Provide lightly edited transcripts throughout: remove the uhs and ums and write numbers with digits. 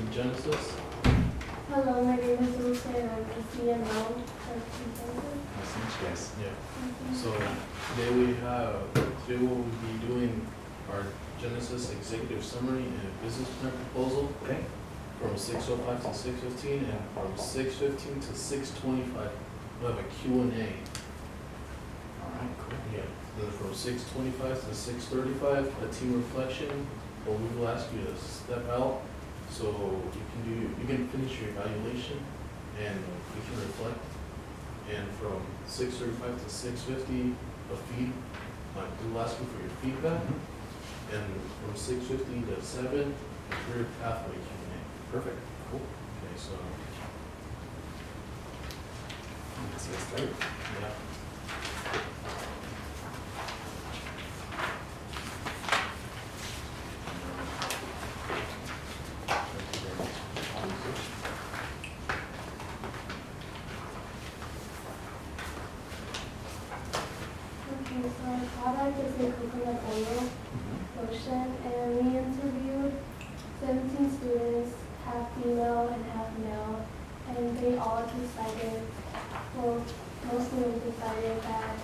from Genesis. Hello, my name is Woodside and I'm the CMO of Consensus. Nice to meet you guys. Yeah. So today we'll be doing our Genesis executive summary and business plan proposal Okay. from 6:05 to 6:15, and from 6:15 to 6:25 we'll have a Q&A. All right, cool. Yeah. Then from 6:25 to 6:35 a team reflection, where we will ask you to step out so you can finish your evaluation and you can reflect. And from 6:35 to 6:50 we'll ask you for your feedback. Mhm. And from 6:50 to 7, a career pathway Q&A. Perfect. Cool. Okay, so, Let's get started. yeah. Okay, so our product is a coconut oil Mhm. lotion, and we interviewed 17 students, half female and half male, and they all decided, well, most of them decided that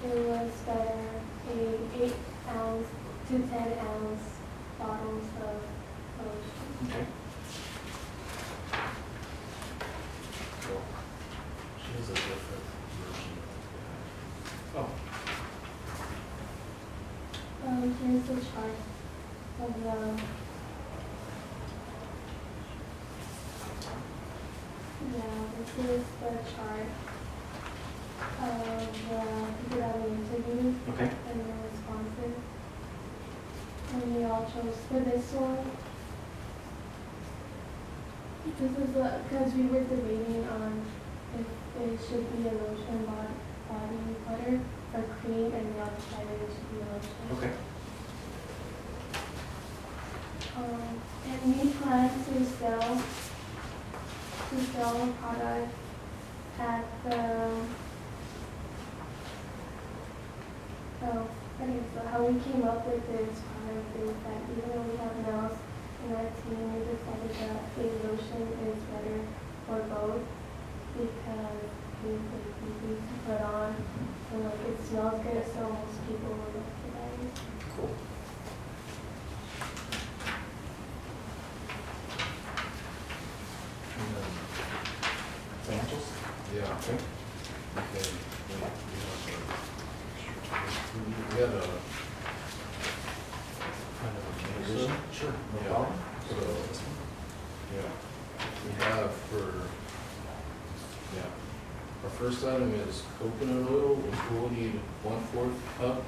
it was better a 8-ounce to 10-ounce bottles of lotion. Okay. Cool. She has a different version. Oh. Here's the chart of the, yeah, this is the chart of the people that we interviewed Okay. and their responses. And we all chose for this one. This is because we were debating on if it should be a lotion, body butter, or cream, and we all decided it should be a lotion. Okay. And we plan to sell a product at the, okay, so how we came up with this product is that even though we have males in our team, we decided that a lotion is better for both because it's easy to put on and like it smells good, so most people will look for that. Cool. And then financials? Yeah. Okay. Okay. We had a kind of a mix. Sure. No Yeah. problem. So, This one? yeah, we have our first item is coconut oil, which we'll need 1/4 cup.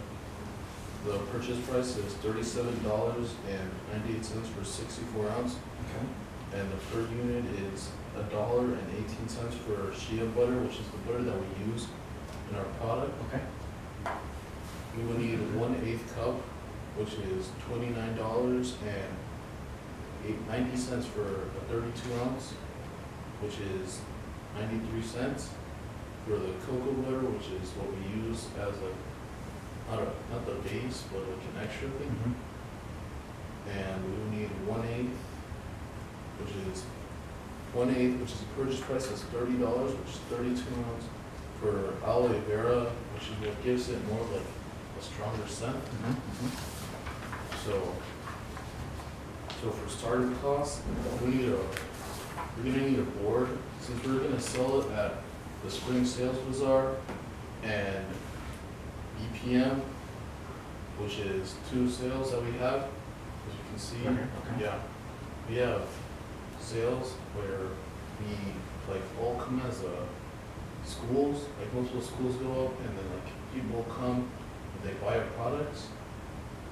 The purchase price is $37.98 for 64 ounce, Okay. and the per unit is $1.18 for shea butter, which is the butter that we use in our product. Okay. We will need 1/8 cup, which is $29.90 for a 32 ounce, which is 93 cents. For the cocoa butter, which is what we use as not the base, but like an extra thing. Mhm. And we will need 1/8, which is the purchase price is $30, which is 32 ounce. For aloe vera, which is what gives it more like a stronger scent. Mhm. Mhm. So for starter costs, we're gonna need a board, since we're gonna sell it at the spring sales bazaar and EPM, which is 2 sales that we have, as you can see. Okay, okay. Yeah, we have sales where we like all come as schools, like multiple schools go up, and then like people come and they buy our products.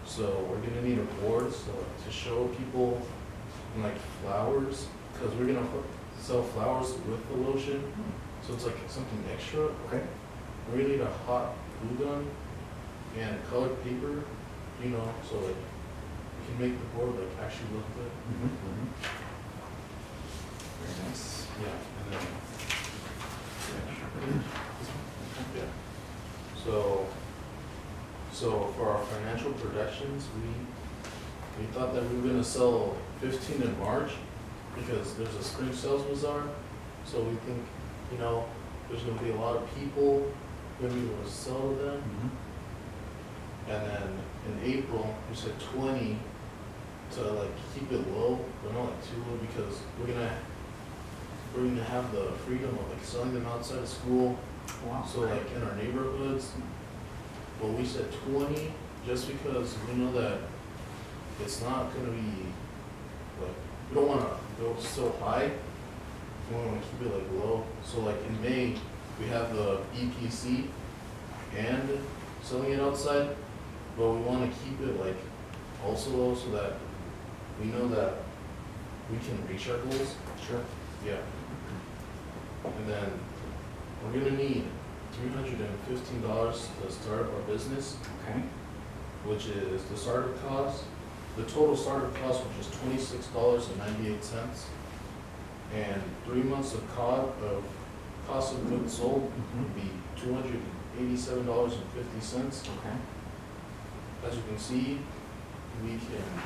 So we're gonna need a board to show people like flowers, because we're gonna sell flowers with the lotion, so it's like something extra. Okay. We really need a hot glue gun and colored paper, so like we can make the board like actually look good. Mhm. Mhm. Very nice. Yeah, and then This one? yeah. So for our financial projections, we thought that we were gonna sell 15 in March, because there's a spring sales bazaar, so we think, you know, there's gonna be a lot of people, gonna be able to sell to them. Mhm. And then in April, we said 20 to like keep it low, but not like too low, because we're gonna have the freedom of like selling them outside of school. Wow. So like in our neighborhoods, but we said 20 just because we know that it's not gonna be like, we don't wanna go so high. We wanna keep it like low. So like in May, we have the EPC and selling it outside, but we wanna keep it like also low so that we know that we can reach our goals. Sure. Yeah. And then we're gonna need $315 to start up our business, Okay. which is the startup cost. The total startup cost, which is $26.98, and 3 months of cost of goods sold would be $287.50. Okay. As you can see, we can,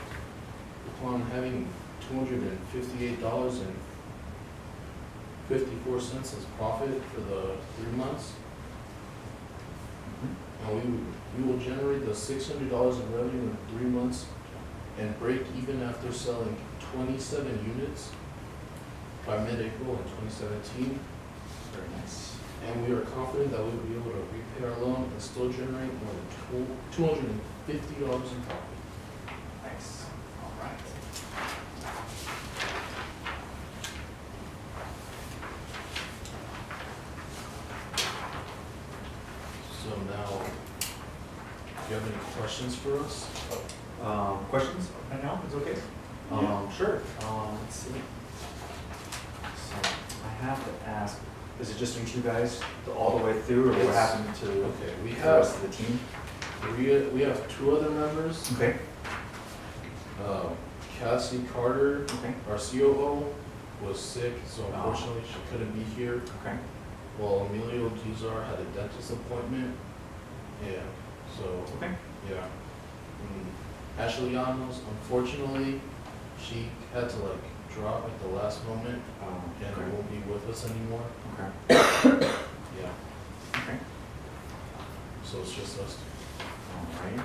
upon having $258.54 as profit for the 3 months, Mhm. and we will generate the $600 in revenue in 3 months and break even after selling 27 units by mid-April in 2017. Very nice. And we are confident that we will be able to repay our loan and still generate more than $250 in profit. Nice. All right. So now, do you have any questions for us? Questions right now? It's okay? Yeah. Sure. Let's see. So I have to ask, is it just you two guys all the way through, or what It's- happened to Okay, we the rest have, of the team? we have 2 other members. Okay. Cassie Carter, Okay. our COO, was sick, so Oh. unfortunately she couldn't be here. Okay. Well, Emilio Gizar had a dentist appointment. Yeah, so, Okay. yeah. Ashley Llanos, unfortunately, she had to like drop at the last moment and Okay. won't be with us anymore. Okay. Yeah, Okay. so it's just us. All right.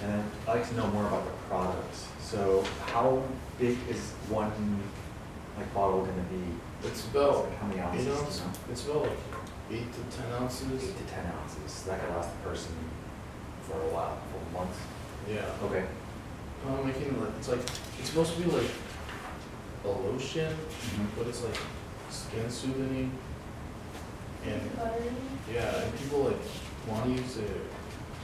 And then I'd like to know more about the products. So how big is one like bottle gonna be? It's about, Like how many ounces? 8 do you ounces, know? it's about like 8 to 10 ounces. 8 to 10 ounces. That could last the person for a while, for months. Yeah. Okay. Making like, it's supposed to be like a lotion, Mhm. but it's like skin soothing. And Buttery. yeah, and people like want to use it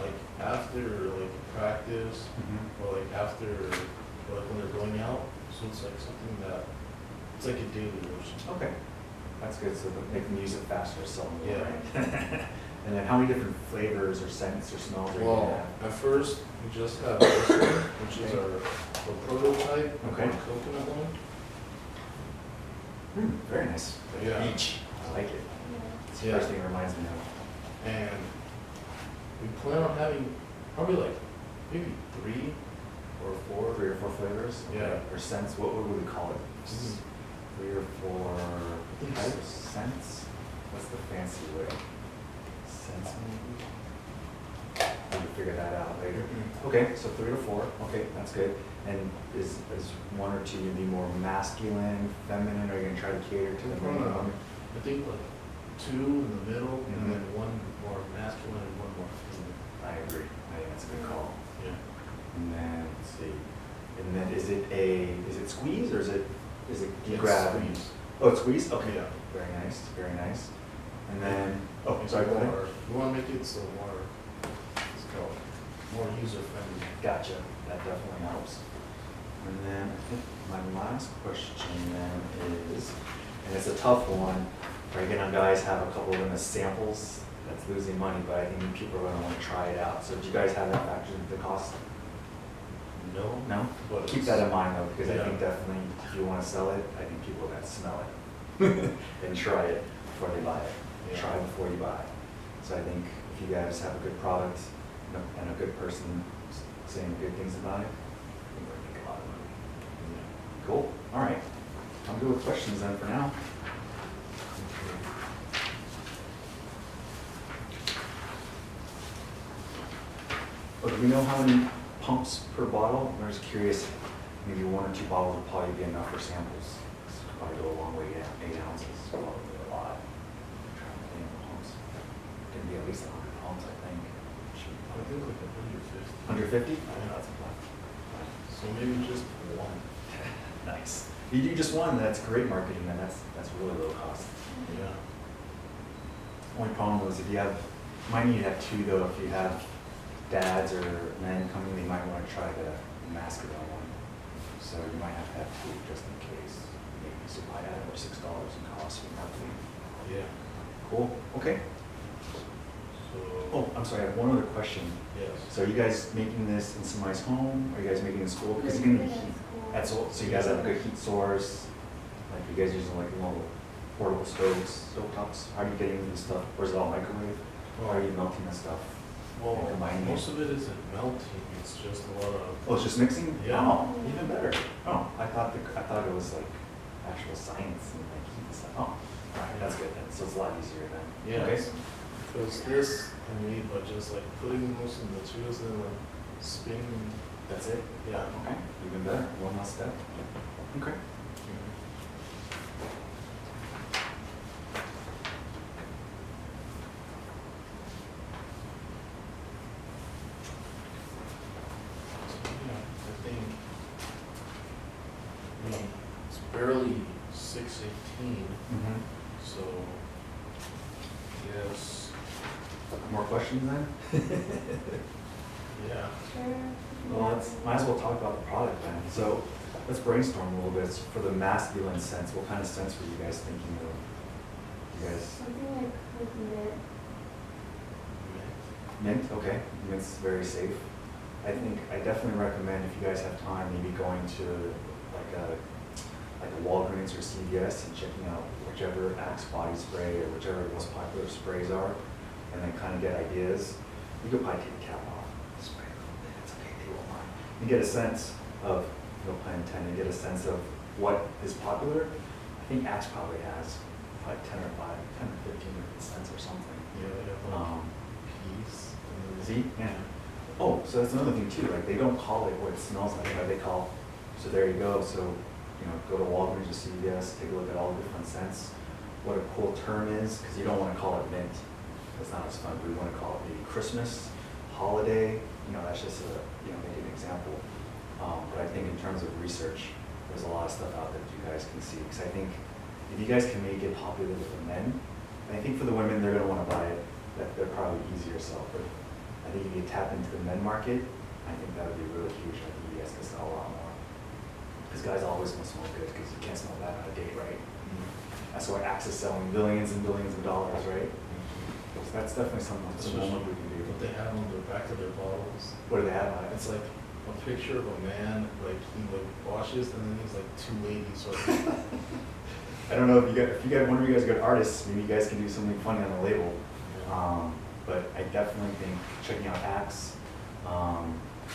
like after like practice Mhm. or like after like when they're going out. So it's like something that it's like a daily lotion. Okay. That's good, so that they can use it faster, so. Yeah. Right? And then how many different flavors or scents or smells are you gonna Well, have? at first we just have this one, which is Okay. our prototype, Okay. our coconut one. Very nice. Yeah. Beach. I like it. Yeah. It's the Yeah. first thing it reminds me of. And we plan on having probably like maybe 3 or 4. 3 or 4 flavors? Yeah. Okay. Or scents, what would we call it? Mhm. 3 or 4 think types? 6. Scents? What's the fancy way? Scents maybe? We can figure that out later. Mhm. Okay, so 3 to 4, okay, that's good. And is 1 or 2 gonna be more masculine, feminine, or are you gonna try to cater to the men and women? I think like 2 in the middle Mhm. and then 1 more masculine and 1 more feminine. I agree, I think that's a good call. Yeah. And then, let's see, and then is it squeeze or is it you It's grab? squeeze. Oh, it's squeeze, okay. Yeah. Very nice, very nice. And then, oh, Make sorry, it go ahead. more- We want to make it so more, let's go, more user friendly. Gotcha, that definitely helps. And then I think my last question then is, and it's a tough one, right, guys have a couple of them as samples, that's losing money, but I think people are gonna wanna try it out. So do you guys have that factored into the cost? No. No? But Keep it's- that in mind though, because I Yeah. think definitely if you wanna sell it, I think people are gonna smell it and try it before they buy it. Yeah. Try before you buy. So I think if you guys have a good product and a good person saying good things about it, I think we're gonna make a lot of money. Cool, all right. good with questions then for now. Oh, do we know how many pumps per bottle? I'm just curious, maybe 1 or 2 bottles would probably be enough for samples. This could probably go a long way, yeah, 8 ounces, probably a lot. I'm trying to think of pumps. Gonna be at least 100 pumps, I think. I think like 150. 150? Yeah, that's a lot. So maybe just one. Nice. If you do just one, that's great marketing, and that's really low cost. Yeah. Only problem is if you have, might need to have 2 though, if you have dads or men coming, they might want to try the masculine one. So you might have to have 2 just in case. Maybe supply that over $6 in cost for marketing. Yeah. Cool, okay. So. Oh, I'm sorry, I have one other question. Yes. So are you guys making this in somebody's home? Are you guys making it in school? Because you're gonna be heat. That's all, so you guys have a good heat source? Like you guys using like little portable stoves, stovetops? How are you getting this stuff? Or is it all microwave? How are you melting this stuff? Well, and combining most it? of it isn't melting, it's just a lot of. Oh, it's just mixing? Yeah. Oh, even better. Oh, I thought it was like actual science and like heat and stuff. Oh, all right, that's good then. So it's a lot easier then. Okay. Yes. Because this, I mean, but just like putting most of the materials in, like spinning. That's it? Yeah. Okay, even better. One less step. Okay. So, yeah, I think, I mean, it's barely 6:18, Mm-hmm. so, yes, More questions then? yeah. Sure. Well, might as well talk about the product then. So let's brainstorm a little bit. For the masculine sense, what kind of sense were you guys thinking of? You guys, Something like with mint. mint, okay, mint's very safe. I definitely recommend if you guys have time, maybe going to like a Walgreens or CVS and checking out whichever Axe body spray or whichever the most popular sprays are, and then kind of get ideas. You could probably take the cap off, spray a little bit, it's okay, they won't mind. You get a sense of, no pun intended, get a sense of what is popular. I think Axe probably has like 10 or 15 different scents or something. Yeah, they have like peas. See? Yeah. Oh, so that's another thing too, like they don't call it what it smells like, right? They call, so there you go. So, you know, go to Walgreens or CVS, take a look at all the different scents. What a cool term is, because you don't want to call it mint. That's not as fun. We want to call it maybe Christmas, holiday. You know, that's just maybe an example. But I think in terms of research, there's a lot of stuff out there that you guys can see. Because I think if you guys can make it popular with the men, and I think for the women, they're going to want to buy it. They're probably easier sell. But I think if you tap into the men market, I think that would be really huge. I think you guys can sell a lot more. Because guys always want to smell good because you can't smell bad on a date, right? That's why Axe is selling billions and billions of dollars, right? So that's definitely something that's a moment we can do. What they have on the back of their bottles. What do they have on it? It's like a picture of a man, like he like washes, and then he's like 2 ladies. So I don't know if you got one of you guys are good artists, maybe you guys can do something funny on the label. But I definitely think checking out Axe,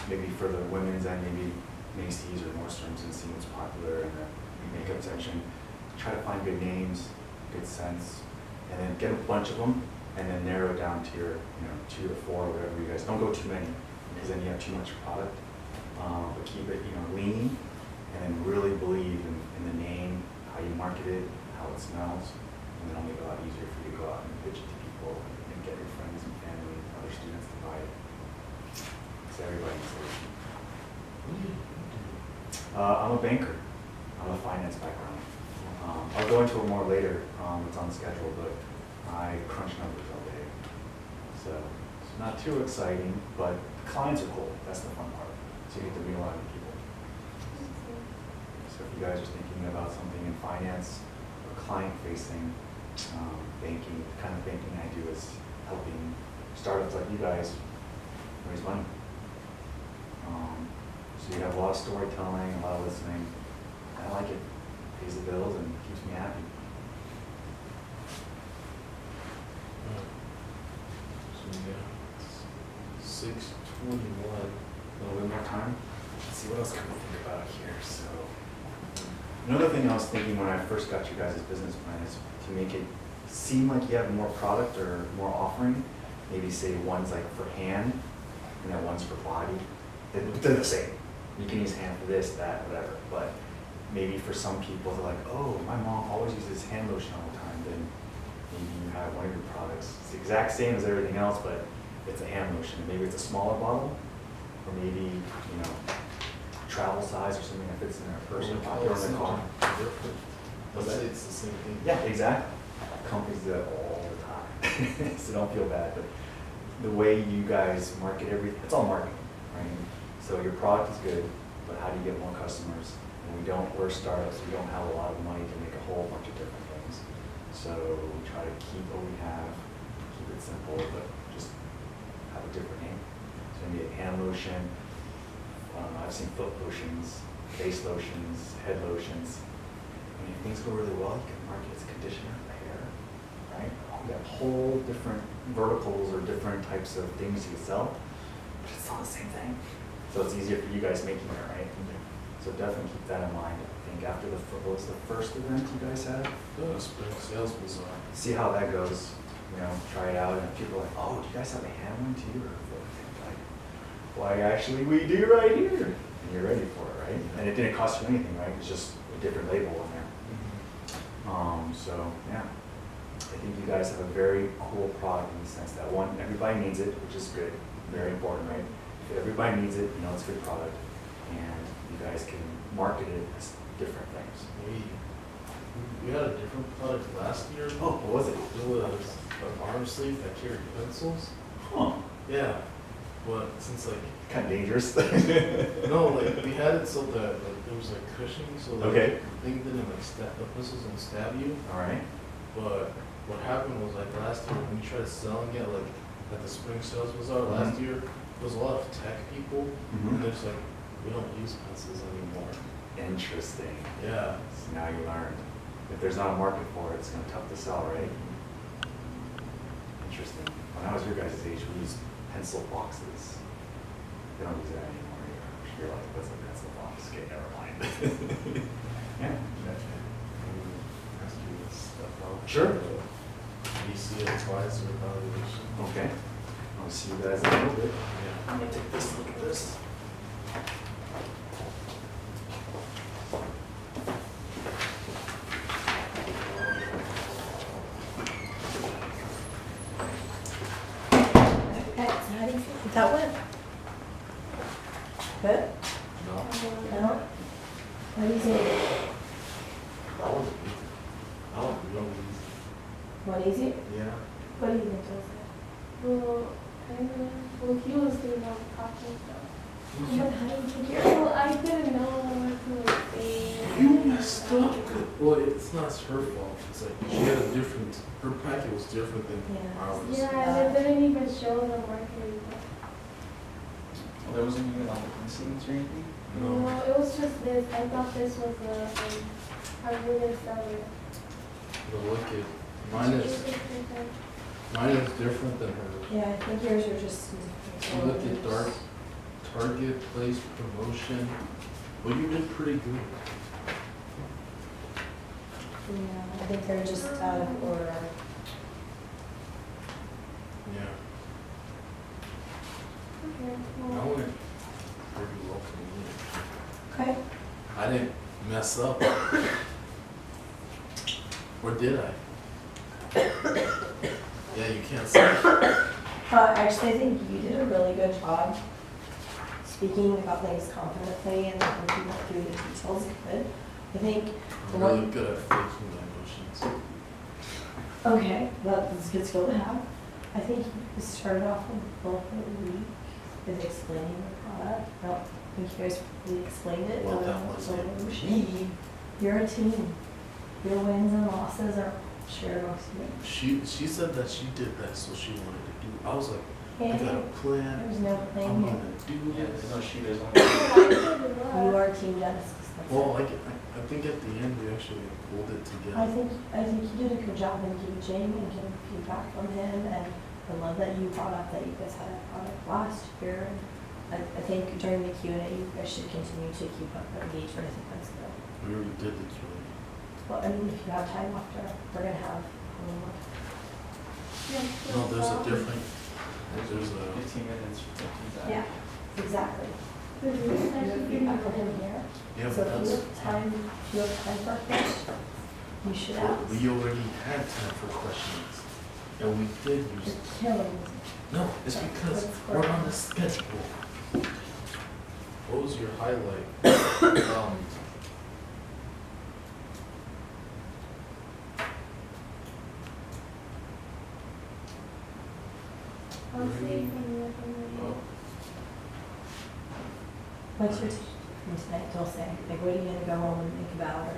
maybe for the women's and maybe Macy's or Nordstrom's and seeing what's popular in the makeup section. Try to find good names, good scents, and then get a bunch of them, and then narrow it down to your, 2 or 4 or whatever you guys. Don't go too many, because then you have too much product. But keep it, lean, and then really believe in the name, how you market it, how it smells, and then it'll make it a lot easier for you to go out and pitch it to people and get your friends and family and other students to buy it. So everybody's solution. I'm a banker. I'm a finance background. I'll go into it more later. It's on the schedule, but I crunch numbers all day. So it's not too exciting, but clients are cool. That's the fun part. So you get to meet a lot of people. So if you guys are thinking about something in finance or client-facing banking, the kind of banking I do is helping startups like you guys raise money. So you have a lot of storytelling, a lot of listening. I like it. Pays the bills and keeps me happy. So yeah, 6:21. A little bit more time. Let's see what else can we think about here. So Another thing I was thinking when I first got you guys' business plan is to make it seem like you have more product or more offering. Maybe say one's like for hand and then one's for body. They're the same. You can use hand for this, that, whatever. But maybe for some people, they're like, oh, my mom always uses hand lotion all the time. Then maybe you have one of your products. It's the exact same as everything else, but it's a hand lotion. Maybe it's a smaller bottle, or maybe, you know, travel size or something that fits in their purse or pocket or in their car. Let's say it's the same thing. Yeah, exactly. Companies do that all the time, so don't feel bad. But the way you guys market everything, it's all marketing, right? So your product is good, but how do you get more customers? And we're startups, we don't have a lot of money to make a whole bunch of different things. So we try to keep what we have, keep it simple, but just have a different name. So maybe a hand lotion. I've seen foot lotions, face lotions, head lotions. I mean, if things go really well, you can market as conditioner for hair, right? We have whole different verticals or different types of things you can sell, but it's all the same thing. So it's easier for you guys making it, right? So definitely keep that in mind. I think after what was the first event you guys had? The spring sales bazaar. See how that goes. You know, try it out, and people are like, oh, do you guys have a hand one too? Or like, why actually we do right here. And you're ready for it, right? And it didn't cost you anything, right? It's just a different label in there. So yeah, I think you guys have a very cool product in the sense that one, everybody needs it, which is good, very important, right? If everybody needs it, you know it's a good product, and you guys can market it as different things. We had a different product last year. Oh, what was it? It was an arm sleeve that carried pencils. Huh. Yeah, but since like Kind of dangerous. no, like we had it so that like there was like cushioning, so like Okay. the thing didn't like the pencils didn't stab you. All right. But what happened was like last year when we tried selling it like at the spring sales bazaar last year, there was a lot of tech people, and they're just like, we don't use pencils anymore. Interesting. Yeah. So now you learned. If there's not a market for it, it's going to be tough to sell, right? Interesting. When I was your guys' age, we used pencil boxes. They don't use that anymore either. You're like, what's a pencil box? Okay, never mind. Yeah. Ask you this stuff out. Sure. BC advisor evaluation. Okay. I'll see you guys in a little bit. Yeah. I'm going to take this look at this. Okay, so how do you feel? That went? Good? No. No? What do you think? That was easy. That was really easy. What easy? Yeah. What do you think, Joseph? Well, he was doing all the talking stuff. But how do you think you're? Well, I didn't know what to like say. You messed up. Well, it's not her fault. It's like she had a different, her packet was different than Yeah. ours. Yeah, and it didn't even show the marketing. Well, there wasn't even like the scenes or anything? No, No. it was just this. I thought this was a really seller. But look at, mine is different than hers. Yeah, I think yours are just. You look at Target place promotion. Well, you did pretty good. Yeah, I think they're just out of order. Yeah. Okay, I well, went pretty well for me. Okay. I didn't mess up. Or did I? Yeah, you can't say. Actually, I think you did a really good job speaking about things confidently and looking through the details you could. I think the I'm one. really good at faking my emotions. Okay, that's a good skill to have. I think you started off with both of the week with explaining the product. I don't think you guys really explained it. Well, other that than was what it. was me. You're a team. Your wins and losses are shared amongst you. She said that she did that so she wanted to do. I was like, I And got a plan. there's no I'm plan here. gonna do Yeah, this. there's no shooters on I it. did well. You are Team Genesis. That's Well, it. I think at the end we actually pulled it together. I think you did a good job engaging and getting feedback from him, and I love that you brought up that you guys had a product last year. And I think during the Q&A, you guys should continue to keep up that engagement. I think that's good. We already did the Q&A. Well, I mean, if you have time after, we're gonna have homework. No, there's a different, there's a, 15 minutes, 15 seconds. Yeah, exactly. The research You have is feedback for pretty him here. yeah, So but if you that's, have time, if you have time for a question, you should ask. we already had time for questions. And we did use, You're killing me. no, it's because we're on the schedule. What was your highlight? I'll say from the Oh, What's your from tonight? Don't say. Like, what are you gonna go home and think about or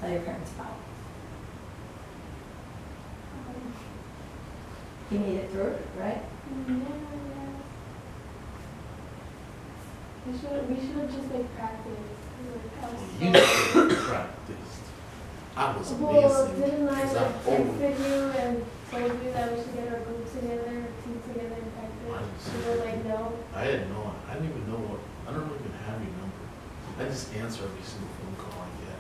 tell your parents about? You made it through it, right? We should have just like practiced. you practiced. I was Well, amazing. didn't I Because like I'm always, texted you and told you that we should get our group together, our team together and I practice? didn't You say were that. like, no. I didn't know, I didn't even know what, I don't even have your number. I just answer every single phone call I get.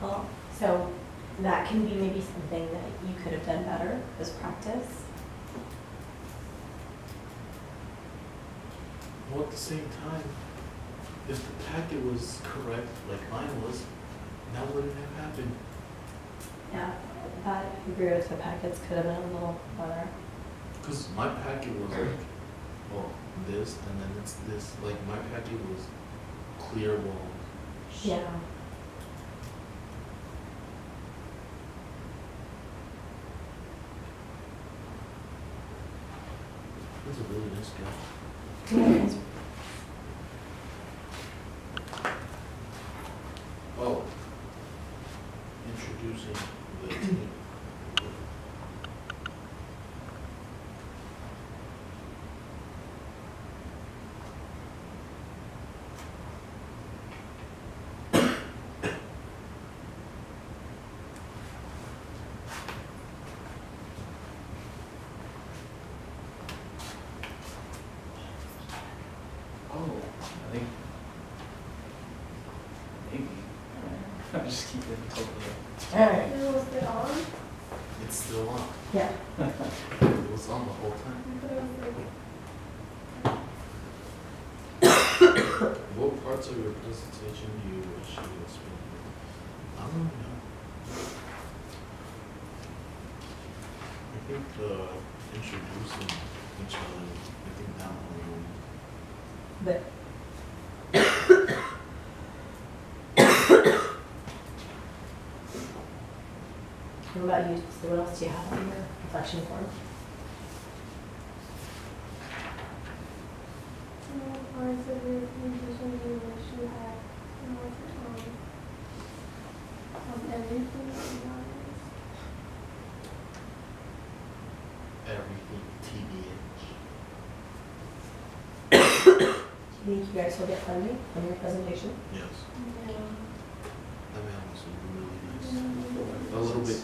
Well, so that can be maybe something that you could have done better as practice. Well, at the same time, if the packet was correct, like mine was, that wouldn't have happened. Yeah, I agree with the packets could have been a little better. Because my packet was like, well, this, and then it's this, like my packet was clear walls. Yeah. He's a really nice guy. Yeah. Oh, introducing the team. Oh, I think maybe. I just keep it totally. All right. It was it on? It's still on. Yeah. It was on the whole time. I thought it was like, What parts of your presentation do you wish you would speak? I don't know. I think introducing each other, I think that one. But what about you? So what else do you have on your reflection form? parts of your presentation you wish you had more everything, to be honest. Everything TBH. Do you think you guys will get funding from your presentation? Yes. Yeah. That man was really nice. A little bit,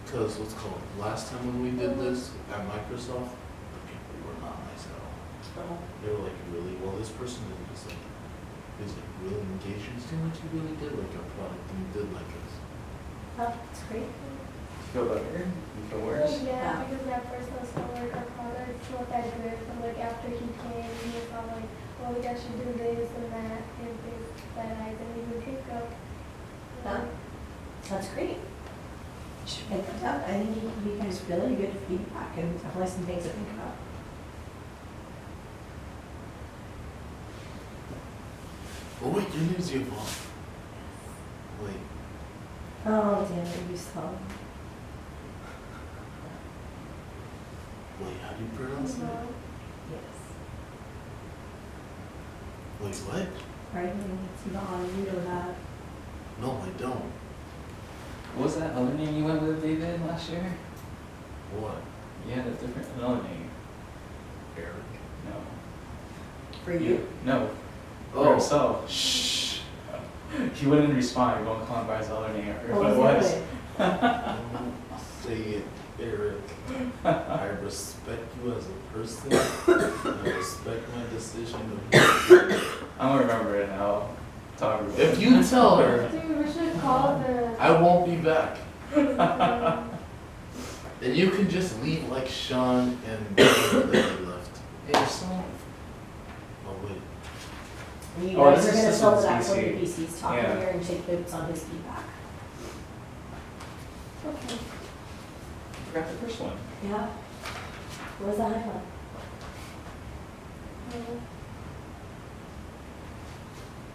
because what's called, last time when we did this at Microsoft, the people were not nice at all. Oh. They were like, really, well, this person is just like, is like really engaged. It seemed like he really did like our product and he did like us. Oh, that's great. You feel better? You feel worse? Yeah, because at first I was like, our product's not that good, but like after he came, he was all like, well, we got you do this and that, and things that I didn't even think of. Yeah. That's great. You should write that down. I think you guys really good feedback and definitely some things to think about. Oh wait, your name's Yvonne. Wait, Oh, damn it, you slow. wait, how do you pronounce it? Yes. Wait, what? Right, it's Yvonne, you know that. No, I don't. What was that other name you went with, David, last year? What? You had a different, another name. Eric? No. For you? No. Oh. For himself. Shh. He wouldn't respond. Go and call him by his other name. Or What what was it it? Don't say it, Eric. I respect you as a person. I respect my decision of I don't remember it now. Tell her. If you tell her, Dude, we should call the. I won't be back. um, And you can just leave like Sean and they left. Hey, Sean. Oh, wait. You Oh, guys this are is gonna just fill with it out for the BC. BC's talking Yeah. here and take notes on his feedback. Okay. Forgot the first one. Yeah. What was the highlight?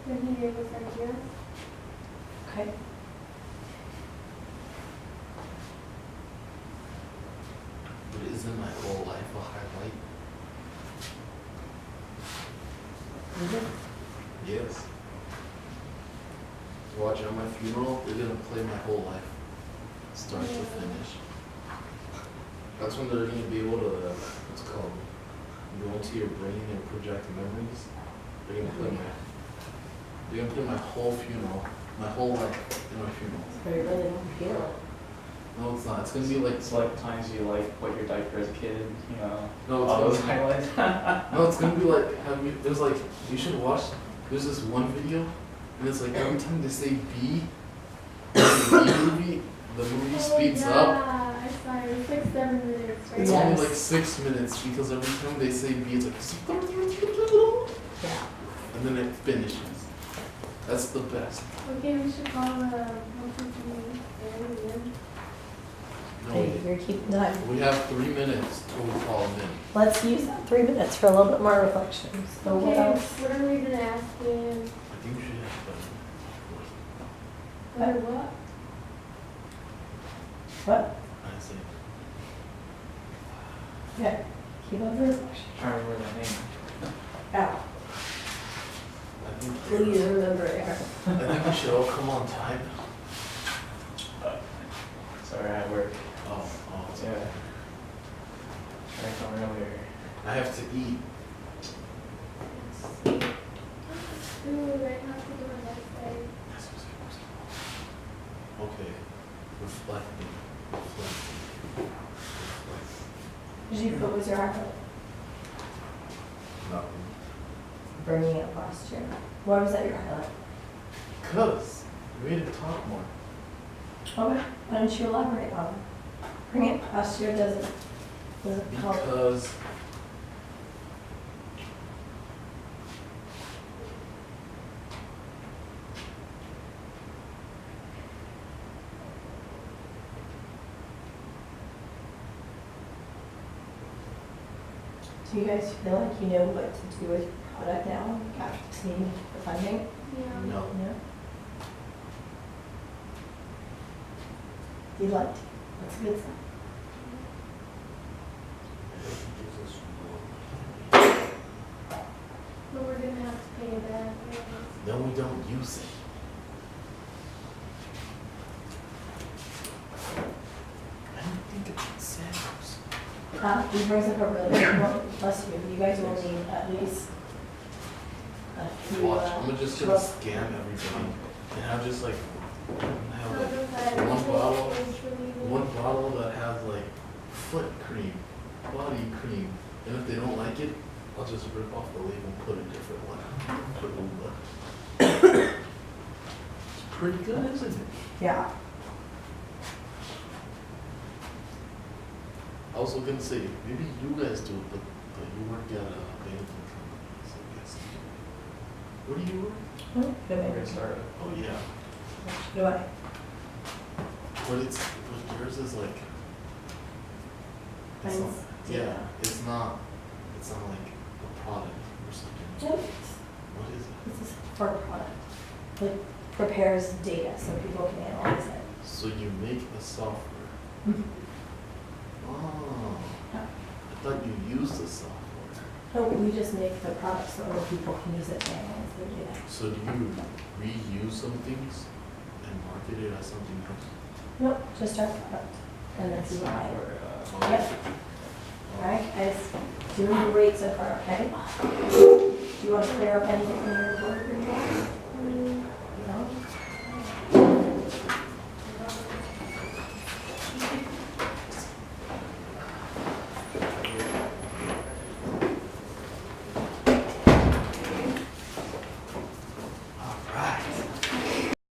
When he gave us ideas. Okay. But isn't my whole life a highlight? Is it? Yes. Watch at my funeral, they're gonna play my whole life, start to finish. That's when they're gonna be able to, what's it called, go into your brain and project memories. They're gonna play my whole funeral, my whole life in my funeral. But it really don't feel it. No, it's not. It's gonna be like It's like times you like put your diaper as a kid, you know, no, it's all gonna those be, highlights. no, it's gonna be like there's like you should watch. There's this one video, and it's like every time they say B, the movie speeds up. Yeah, I saw it. It's like 7 minutes, right? It's Yeah. only Yes. like 6 minutes because every time they say B, it's like, Yeah. and then it finishes. That's the best. Okay, we should call the multi-team. No, Hey, you're keeping time. we have 3 minutes till we call them in. Let's use that 3 minutes for a little bit more reflection. So what Okay, else? what are we gonna ask him? I think we should have Or what? What? I say, Yeah. Keep up the reflection. Trying to remember that name. Yeah. I think, Please remember it. I think we should all come on time. Sorry, I work. Oh, Yeah. Trying to come earlier. I have to eat. Dude, I have to do it next day. Okay, reflecting. Did you what was your highlight? Nothing. Bringing it last year. Why was that your highlight? Cause we need to talk more. Okay. Why don't you elaborate on it? Bring it last year doesn't help. Because Do you guys feel like you know what to do with your product now after seeing the funding? Yeah. no. No? You liked it? That's good stuff. But we're gonna have to pay it back. Then we don't use it. I don't think it sells. He brings up a really good point. Bless you. You guys will need at least a few. Watch, I'm just gonna twelve- scam everybody and have just like have So like does that one bottle, eventually- one bottle that has like foot cream, body cream, and if they don't like it, I'll just rip off the label and put a different one. It's pretty good, isn't it? Yeah. I was gonna say maybe you guys do it, but you work at a banking company, so I guess. Where do you work? Good We're man. gonna start. Oh yeah, Do I? but yours is like. It's not, Mine's yeah, data. it's not like a product or something. Nope. What is it? This is for a product. It prepares data so people can analyze it. So you make the software. Mhm. Oh, Yeah. I thought you used the software. No, we just make the product so other people can use it to analyze their data. So do you reuse some things and market it as something else? Nope, just our product. And that's It's why. not for, Yep. Alright, guys, doing great so far, okay? Do you want to clear up anything in your report?